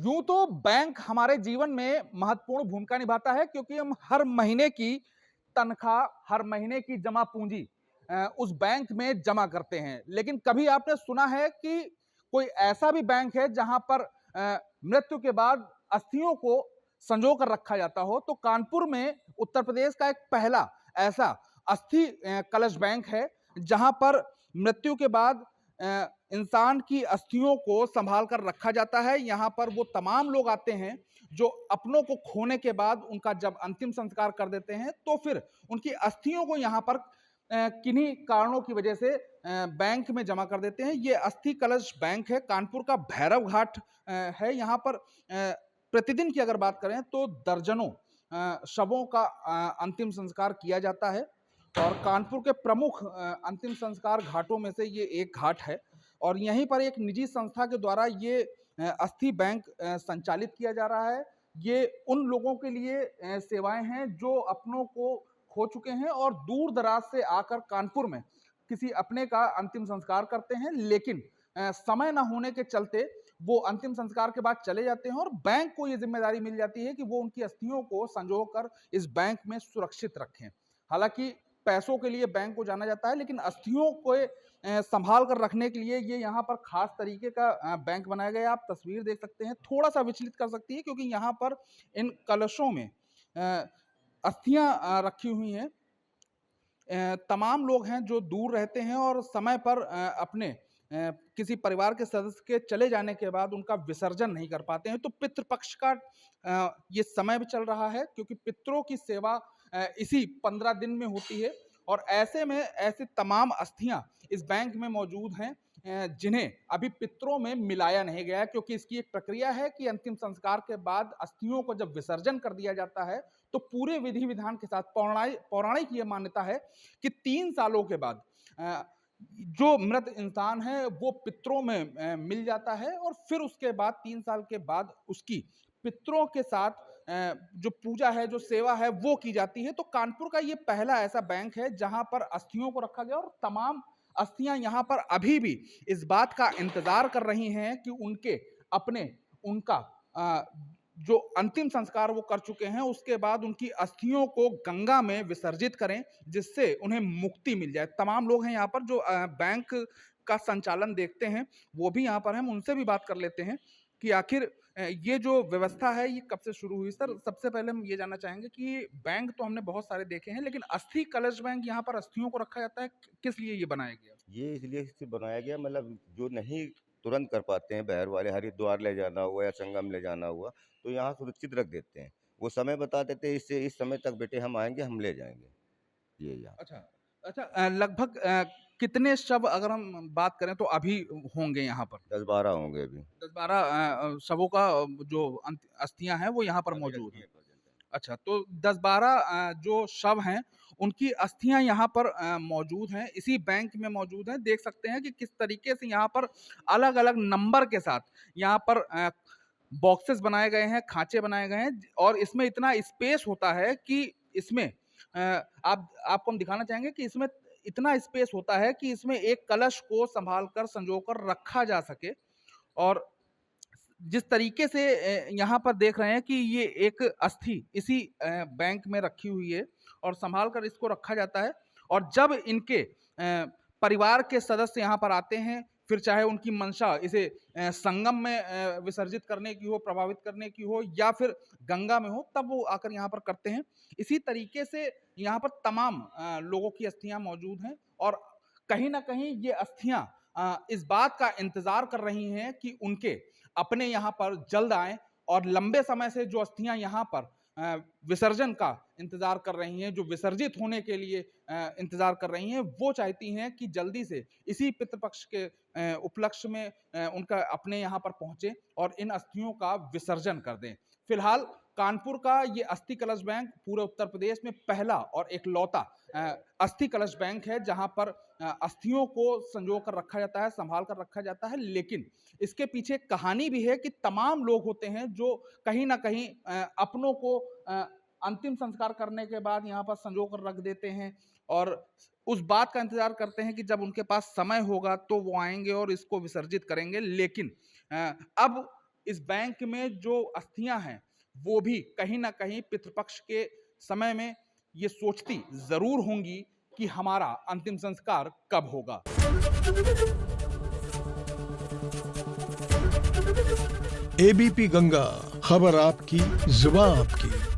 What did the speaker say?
यूं तो बैंक हमारे जीवन में महत्वपूर्ण भूमिका निभाता है क्योंकि हम हर महीने की तनख्वाह, हर महीने की जमा पूंजी उस बैंक में जमा करते हैं। लेकिन कभी आपने सुना है कि कोई ऐसा भी बैंक है जहां पर मृत्यु के बाद अस्थियों को संजो कर रखा जाता हो? तो कानपुर में उत्तर प्रदेश का एक पहला ऐसा अस्थि कलश बैंक है जहां पर मृत्यु के बाद इंसान की अस्थियों को संभाल कर रखा जाता है। यहाँ पर वो तमाम लोग आते हैं जो अपनों को खोने के बाद उनका जब अंतिम संस्कार कर देते हैं तो फिर उनकी अस्थियों को यहाँ पर किन्हीं कारणों की वजह से बैंक में जमा कर देते हैं। ये अस्थि कलश बैंक है, कानपुर का भैरव घाट है। यहाँ पर प्रतिदिन की अगर बात करें तो दर्जनों शवों का अंतिम संस्कार किया जाता है और कानपुर के प्रमुख अंतिम संस्कार घाटों में से ये एक घाट है और यहीं पर एक निजी संस्था के द्वारा ये अस्थि बैंक संचालित किया जा रहा है। ये उन लोगों के लिए सेवाएं हैं जो अपनों को खो चुके हैं और दूर दराज से आकर कानपुर में किसी अपने का अंतिम संस्कार करते हैं, लेकिन समय न होने के चलते वो अंतिम संस्कार के बाद चले जाते हैं और बैंक को ये जिम्मेदारी मिल जाती है कि वो उनकी अस्थियों को संजो कर इस बैंक में सुरक्षित रखें। हालांकि पैसों के लिए बैंक को जाना जाता है, लेकिन अस्थियों को संभाल कर रखने के लिए ये यहाँ पर खास तरीके का बैंक बनाया गया है। आप तस्वीर देख सकते हैं, थोड़ा सा विचलित कर सकती है क्योंकि यहाँ पर इन कलशों में अस्थियां रखी हुई हैं। तमाम लोग हैं जो दूर रहते हैं और समय पर अपने किसी परिवार के सदस्य के चले जाने के बाद उनका विसर्जन नहीं कर पाते हैं। तो पितृपक्ष का ये समय भी चल रहा है क्योंकि पितरों की सेवा इसी 15 दिन में होती है और ऐसे में ऐसे तमाम अस्थियां इस बैंक में मौजूद हैं जिन्हें अभी पितरों में मिलाया नहीं गया है, क्योंकि इसकी एक प्रक्रिया है कि अंतिम संस्कार के बाद अस्थियों को जब विसर्जन कर दिया जाता है तो पूरे विधि विधान के साथ पौराणिक ये मान्यता है कि 3 सालों के बाद जो मृत इंसान है वो पितरों में मिल जाता है और फिर उसके बाद 3 साल के बाद उसकी पितरों के साथ जो पूजा है, जो सेवा है वो की जाती है। तो कानपुर का ये पहला ऐसा बैंक है जहां पर अस्थियों को रखा गया और तमाम अस्थियां यहाँ पर अभी भी इस बात का इंतजार कर रही हैं कि उनके अपने उनका जो अंतिम संस्कार वो कर चुके हैं उसके बाद उनकी अस्थियों को गंगा में विसर्जित करें जिससे उन्हें मुक्ति मिल जाए। तमाम लोग हैं यहाँ पर जो बैंक का संचालन देखते हैं, वो भी यहाँ पर हैं। हम उनसे भी बात कर लेते हैं कि आखिर ये जो व्यवस्था है ये कब से शुरू हुई। सर, सबसे पहले हम ये जानना चाहेंगे कि बैंक तो हमने बहुत सारे देखे हैं, लेकिन अस्थि कलश बैंक यहाँ पर अस्थियों को रखा जाता है, किस लिए ये बनाया गया? ये इसलिए इसे बनाया गया, मतलब जो नहीं तुरंत कर पाते हैं, बाहर वाले हरिद्वार ले जाना हुआ या संगम ले जाना हुआ, तो यहाँ सुरक्षित रख देते हैं। वो समय बता देते हैं, इससे इस समय तक बेटे हम आएंगे, हम ले जाएंगे। ये यहाँ अच्छा, अच्छा, लगभग कितने शव अगर हम बात करें तो अभी होंगे यहाँ पर? 10-12 होंगे अभी। 10-12 शवों का जो अस्थियां हैं वो यहाँ पर अभी मौजूद रखी हैं। है प्रेजेंट। अच्छा, तो 10-12 जो शव हैं उनकी अस्थियां यहाँ पर मौजूद हैं, इसी बैंक में मौजूद हैं। देख सकते हैं कि किस तरीके से यहाँ पर अलग-अलग नंबर के साथ यहाँ पर बॉक्सेस बनाए गए हैं, खांचे बनाए गए हैं और इसमें इतना स्पेस होता है कि इसमें आपको हम दिखाना चाहेंगे कि इसमें इतना स्पेस होता है कि इसमें एक कलश को संभाल कर संजो कर रखा जा सके। और जिस तरीके से यहाँ पर देख रहे हैं कि ये एक अस्थि इसी बैंक में रखी हुई है और संभाल कर इसको रखा जाता है और जब इनके परिवार के सदस्य यहाँ पर आते हैं, फिर चाहे उनकी मंशा इसे संगम में विसर्जित करने की हो, प्रभावित करने की हो या फिर गंगा में हो, तब वो आकर यहाँ पर करते हैं। इसी तरीके से यहाँ पर तमाम लोगों की अस्थियां मौजूद हैं और कहीं ना कहीं ये अस्थियां इस बात का इंतजार कर रही हैं कि उनके अपने यहाँ पर जल्द आए और लंबे समय से जो अस्थियां यहाँ पर विसर्जन का इंतजार कर रही हैं, जो विसर्जित होने के लिए इंतजार कर रही हैं, वो चाहती हैं कि जल्दी से इसी पितृपक्ष के उपलक्ष्य में उनका अपने यहाँ पर पहुंचे और इन अस्थियों का विसर्जन कर दें। फिलहाल कानपुर का ये अस्थि कलश बैंक पूरे उत्तर प्रदेश में पहला और एकलौता अस्थि कलश बैंक है जहां पर अस्थियों को संजो कर रखा जाता है, संभाल कर रखा जाता है। लेकिन इसके पीछे एक कहानी भी है कि तमाम लोग होते हैं जो कहीं ना कहीं अपनों को अंतिम संस्कार करने के बाद यहाँ पर संजो कर रख देते हैं और उस बात का इंतजार करते हैं कि जब उनके पास समय होगा तो वो आएंगे और इसको विसर्जित करेंगे। लेकिन अब इस बैंक में जो अस्थियां हैं वो भी कहीं ना कहीं पितृपक्ष के समय में ये सोचती जरूर होंगी कि हमारा अंतिम संस्कार कब होगा। एबीपी गंगा, खबर आपकी, जुबान आपकी।